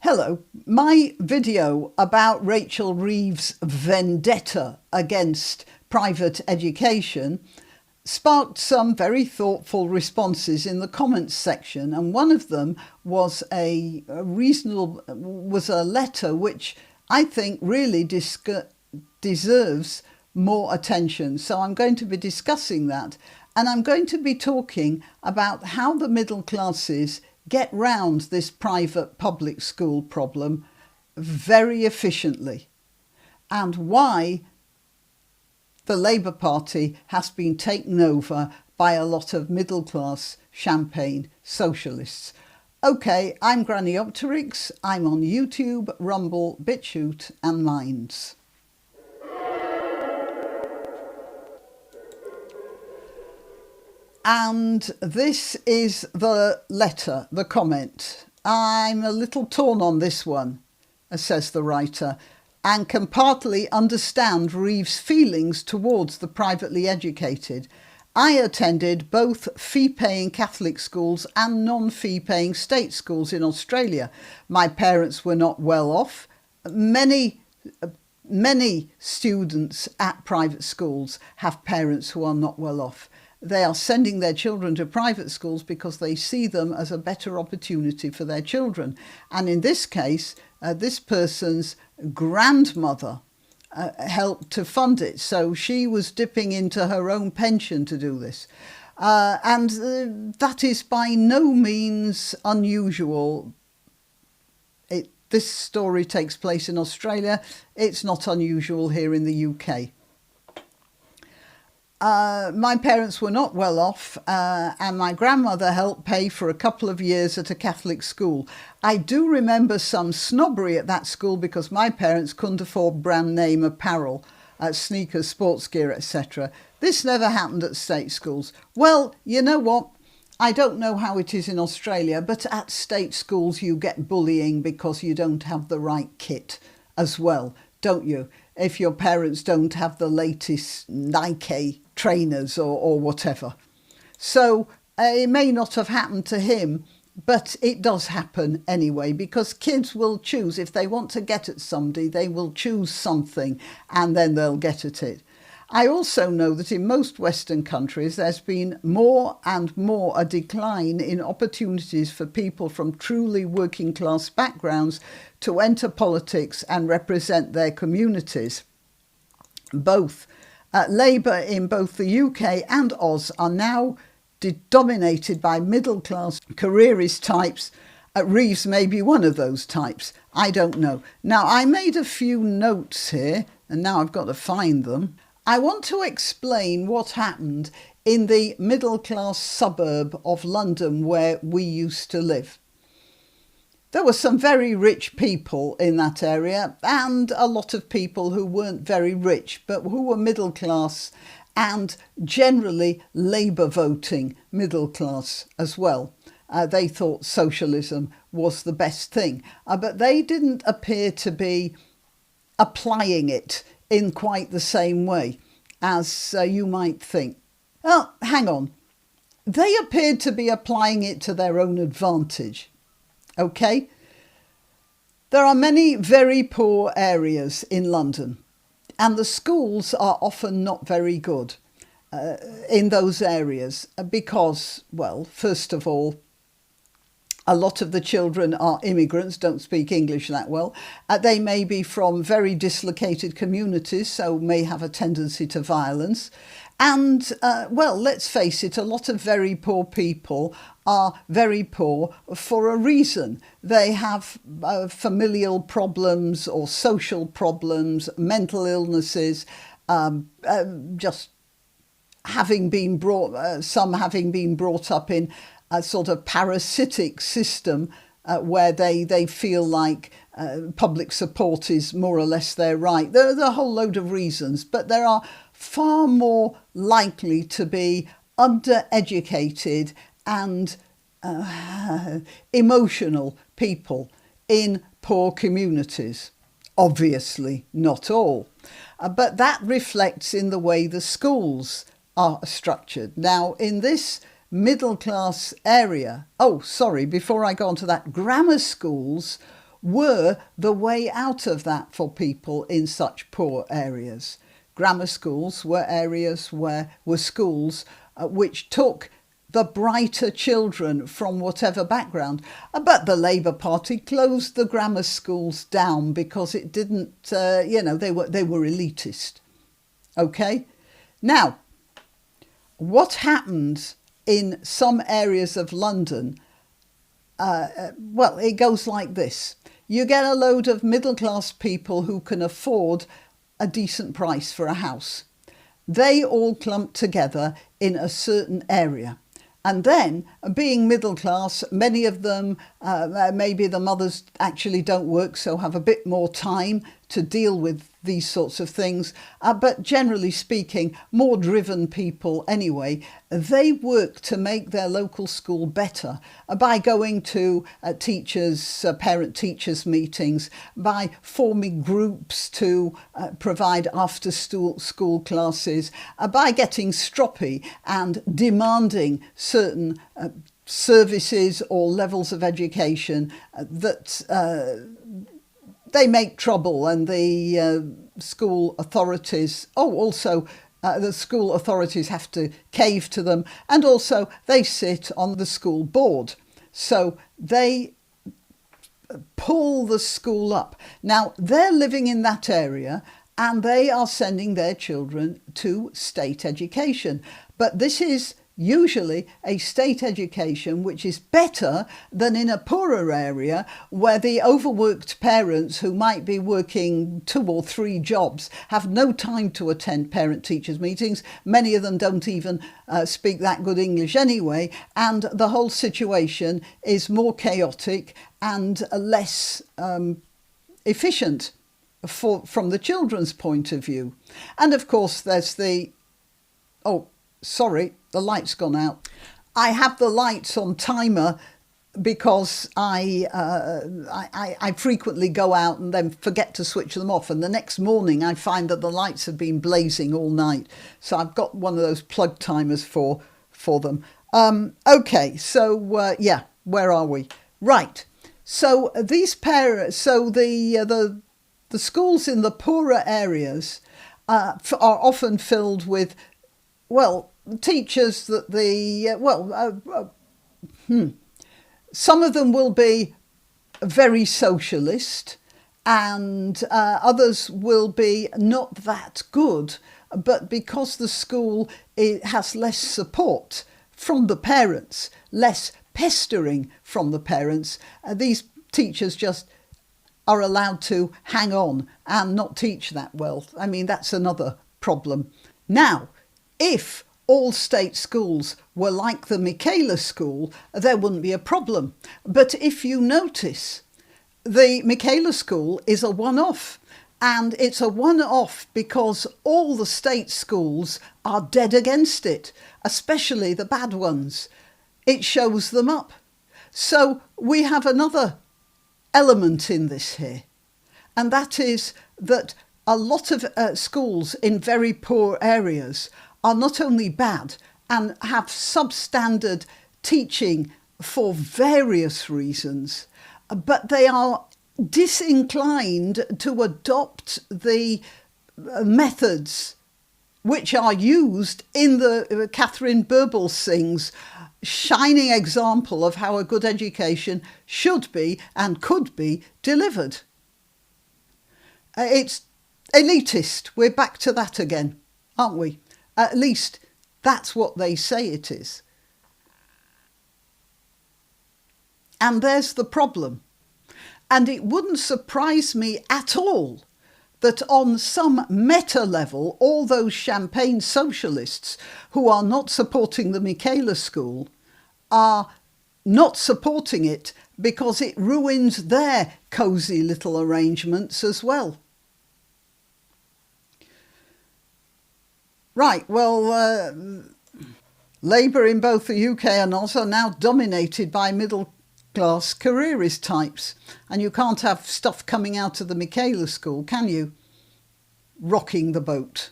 Hello, my video about Rachel Reeves' vendetta against private education sparked some very thoughtful responses in the comments section, and one of them was a letter which I think really deserves more attention. So I'm going to be discussing that, and I'm going to be talking about how the middle classes get round this private public school problem very efficiently, and why the Labour Party has been taken over by a lot of middle class champagne socialists. Okay, I'm Granniopteryx. I'm on YouTube, Rumble, BitChute and Minds. And this is the letter, the comment. I'm a little torn on this one, says the writer, and can partly understand Reeves' feelings towards the privately educated. I attended both fee-paying Catholic schools and non-fee-paying state schools in Australia. My parents were not well off. Many students at private schools have parents who are not well off. They are sending their children to private schools because they see them as a better opportunity for their children. And in this case, this person's grandmother helped to fund it. So she was dipping into her own pension to do this. And that is by no means unusual. This story takes place in Australia. It's not unusual here in the UK. My parents were not well off, and my grandmother helped pay for a couple of years at a Catholic school. I do remember some snobbery at that school because my parents couldn't afford brand name apparel, sneakers, sports gear, etc. This never happened at state schools. Well, you know what? I don't know how it is in Australia, but at state schools you get bullying because you don't have the right kit as well, don't you? If your parents don't have the latest Nike trainers or whatever. So it may not have happened to him, but it does happen anyway, because kids will choose. If they want to get at somebody, they will choose something and then they'll get at it. I also know that in most Western countries, there's been more and more a decline in opportunities for people from truly working class backgrounds to enter politics and represent their communities. Labour in both the UK and Oz are now dominated by middle class careerist types. Reeves may be one of those types. I don't know. Now, I made a few notes here, and now I've got to find them. I want to explain what happened in the middle class suburb of London where we used to live. There were some very rich people in that area and a lot of people who weren't very rich but who were middle class and generally Labour voting middle class as well. They thought socialism was the best thing, but they didn't appear to be applying it in quite the same way as you might think. Well, hang on. They appeared to be applying it to their own advantage. Okay? There are many very poor areas in London, and the schools are often not very good in those areas because, well, first of all, a lot of the children are immigrants, don't speak English that well. They may be from very dislocated communities, so may have a tendency to violence. And, well, let's face it, a lot of very poor people are very poor for a reason. They have familial problems or social problems, mental illnesses, just having been some having been brought up in a sort of parasitic system where they feel like public support is more or less their right. There are a whole load of reasons, but there are far more likely to be undereducated and emotional people in poor communities. Obviously not all, but that reflects in the way the schools are structured. Now, in this middle class area, before I go on to that, grammar schools were the way out of that for people in such poor areas. Grammar schools were areas where were schools which took the brighter children from whatever background. But the Labour Party closed the grammar schools down because it didn't, they were elitist. Okay? Now, what happened in some areas of London, it goes like this. You get a load of middle-class people who can afford a decent price for a house. They all clump together in a certain area. And then, being middle class, many of them, maybe the mothers actually don't work, so have a bit more time to deal with these sorts of things. But generally speaking, more driven people anyway, they work to make their local school better by going to parent-teachers meetings, by forming groups to provide after-school classes, by getting stroppy and demanding certain services or levels of education that they make trouble, and the school authorities, the school authorities have to cave to them, and also they sit on the school board. So they pull the school up. Now, they're living in that area and they are sending their children to state education. But this is usually a state education which is better than in a poorer area where the overworked parents who might be working 2 or 3 jobs have no time to attend parent-teachers meetings. Many of them don't even speak that good English anyway, and the whole situation is more chaotic and less efficient from the children's point of view. And of course there's the... the light's gone out. I have the lights on timer because I frequently go out and then forget to switch them off. And the next morning I find that the lights have been blazing all night. So I've got one of those plug timers for them. Where are we? Right. So these parents, the schools in the poorer areas are often filled with, teachers that some of them will be very socialist and others will be not that good, but because the school has less support from the parents, less pestering from the parents, these teachers just are allowed to hang on and not teach that well. I mean, that's another problem. Now, if all state schools were like the Michaela School, there wouldn't be a problem. But if you notice, the Michaela School is a one-off. And it's a one-off because all the state schools are dead against it, especially the bad ones. It shows them up. So we have another element in this here. And that is that a lot of schools in very poor areas are not only bad and have substandard teaching for various reasons, but they are disinclined to adopt the methods which are used in the Catherine Birbal Singh's shining example of how a good education should be and could be delivered. It's elitist. We're back to that again, aren't we? At least that's what they say it is. And there's the problem. And it wouldn't surprise me at all that on some meta level, all those champagne socialists who are not supporting the Michaela School are not supporting it because it ruins their cosy little arrangements as well. Right, Labour in both the UK and Oz are now dominated by middle-class careerist types. And you can't have stuff coming out of the Michaela School, can you? Rocking the boat.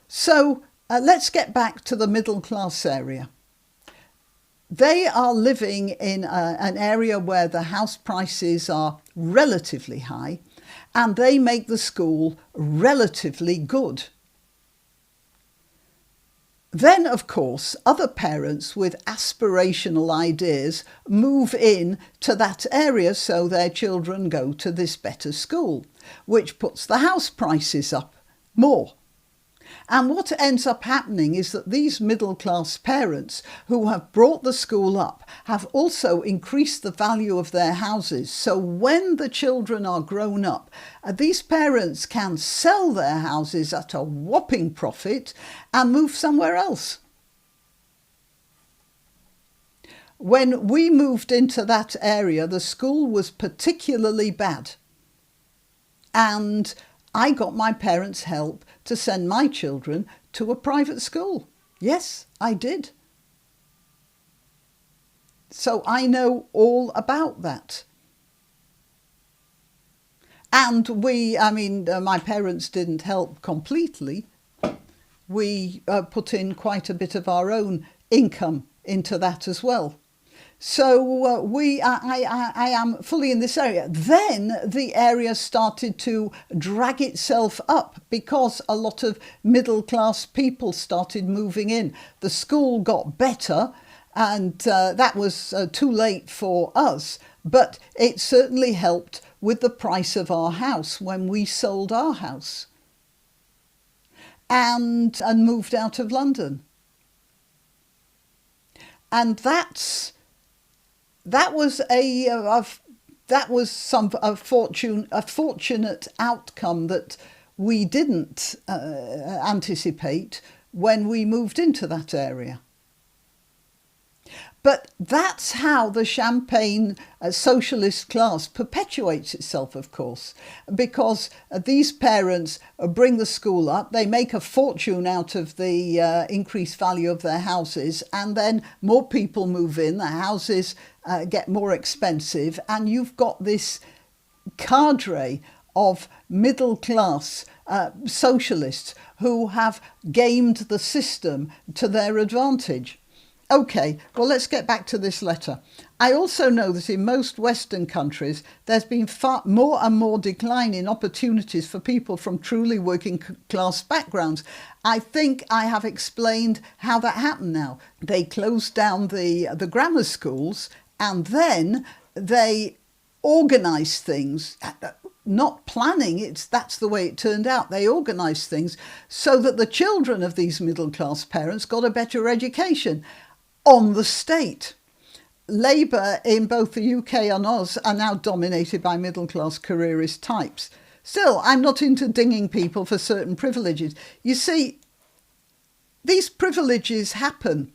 So let's get back to the middle-class area. They are living in an area where the house prices are relatively high, and they make the school relatively good. Then, of course, other parents with aspirational ideas move in to that area so their children go to this better school, which puts the house prices up more. And what ends up happening is that these middle-class parents who have brought the school up have also increased the value of their houses. So when the children are grown up, these parents can sell their houses at a whopping profit and move somewhere else. When we moved into that area, the school was particularly bad. And I got my parents' help to send my children to a private school. Yes, I did. So I know all about that. And my parents didn't help completely. We put in quite a bit of our own income into that as well. So I am fully in this area. Then the area started to drag itself up because a lot of middle-class people started moving in. The school got better, and that was too late for us, but it certainly helped with the price of our house when we sold our house and moved out of London. And that was a fortunate outcome that we didn't anticipate when we moved into that area. But that's how the Champagne socialist class perpetuates itself, of course, because these parents bring the school up, they make a fortune out of the increased value of their houses, and then more people move in, the houses get more expensive, and you've got this cadre of middle-class socialists who have gamed the system to their advantage. OK, well, let's get back to this letter. I also know that in most Western countries, there's been far more and more decline in opportunities for people from truly working class backgrounds. I think I have explained how that happened now. They closed down the grammar schools, and then they organised things, not planning, that's the way it turned out. They organised things so that the children of these middle-class parents got a better education on the state. Labour in both the UK and Oz are now dominated by middle-class careerist types. Still, I'm not into dinging people for certain privileges. You see, these privileges happen,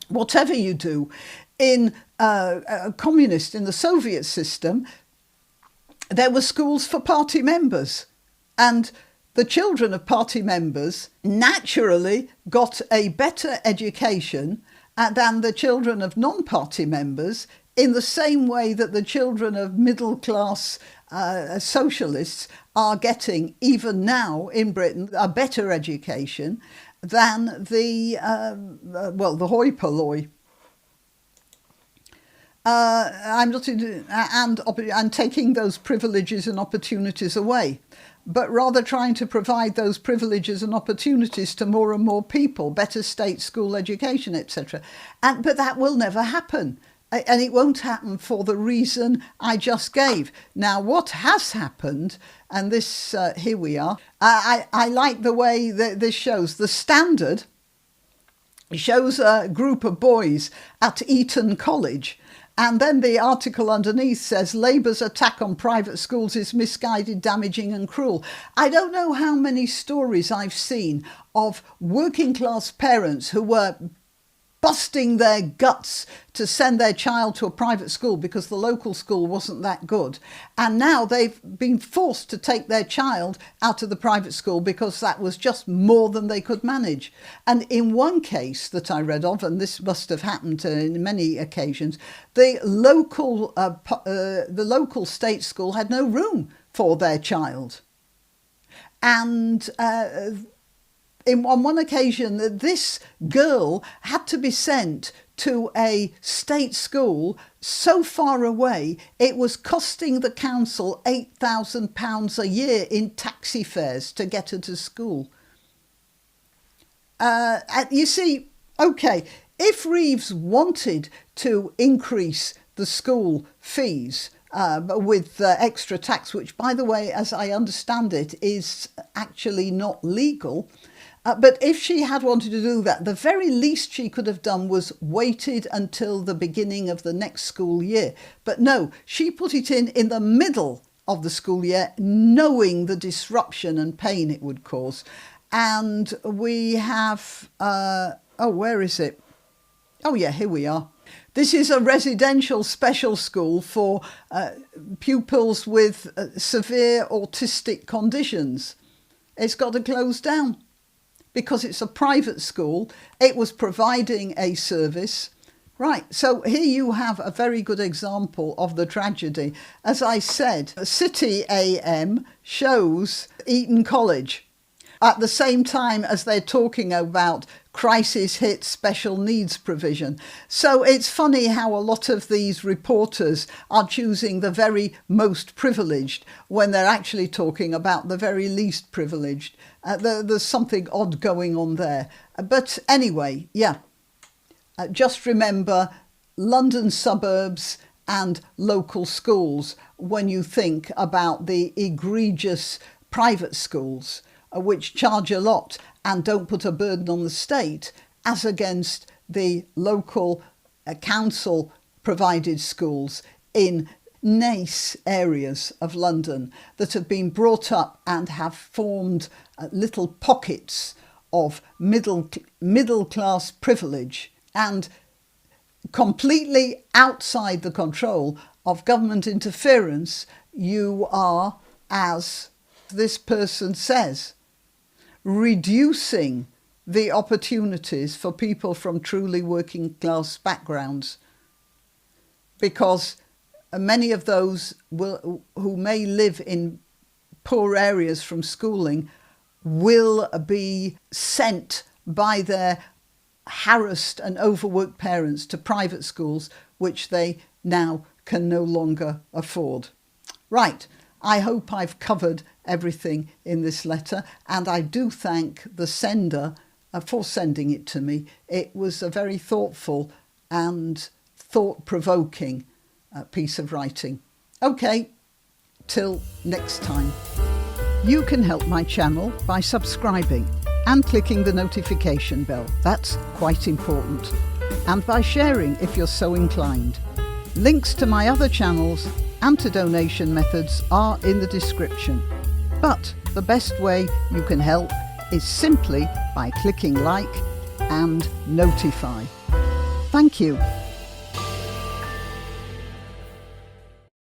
whatever you do. In a communist, in the Soviet system, there were schools for party members, and the children of party members naturally got a better education than the children of non-party members, in the same way that the children of middle-class socialists are getting, even now in Britain, a better education than the hoi polloi. I'm not into, and taking those privileges and opportunities away, but rather trying to provide those privileges and opportunities to more and more people, better state school education, etc. But that will never happen. And it won't happen for the reason I just gave. Now, what has happened, and this, here we are, I like the way that this shows. The Standard shows a group of boys at Eton College. And then the article underneath says, Labour's attack on private schools is misguided, damaging and cruel. I don't know how many stories I've seen of working class parents who were busting their guts to send their child to a private school because the local school wasn't that good. And now they've been forced to take their child out of the private school because that was just more than they could manage. And in one case that I read of, and this must have happened in many occasions, the local state school had no room for their child. And on one occasion, this girl had to be sent to a state school so far away it was costing the council £8,000 a year in taxi fares to get her to school. You see, OK, if Reeves wanted to increase the school fees with extra tax, which, by the way, as I understand it, is actually not legal. But if she had wanted to do that, the very least she could have done was waited until the beginning of the next school year. But no, she put it in the middle of the school year, knowing the disruption and pain it would cause. And we have, where is it? Oh, yeah, here we are. This is a residential special school for pupils with severe autistic conditions. It's got to close down because it's a private school. It was providing a service. Right, so here you have a very good example of the tragedy. As I said, City AM shows Eton College at the same time as they're talking about crisis hit special needs provision. So it's funny how a lot of these reporters are choosing the very most privileged when they're actually talking about the very least privileged. There's something odd going on there. But anyway, yeah, just remember London suburbs and local schools when you think about the egregious private schools which charge a lot and don't put a burden on the state, as against the local council provided schools in nice areas of London that have been brought up and have formed little pockets of middle class privilege and completely outside the control of government interference. You are, as this person says, reducing the opportunities for people from truly working class backgrounds, because many of those who may live in poor areas from schooling will be sent by their harassed and overworked parents to private schools, which they now can no longer afford. Right. I hope I've covered everything in this letter, and I do thank the sender for sending it to me. It was a very thoughtful and thought-provoking piece of writing. OK, till next time. You can help my channel by subscribing and clicking the notification bell. That's quite important. And by sharing if you're so inclined. Links to my other channels and to donation methods are in the description. But the best way you can help is simply by clicking like and notify. Thank you.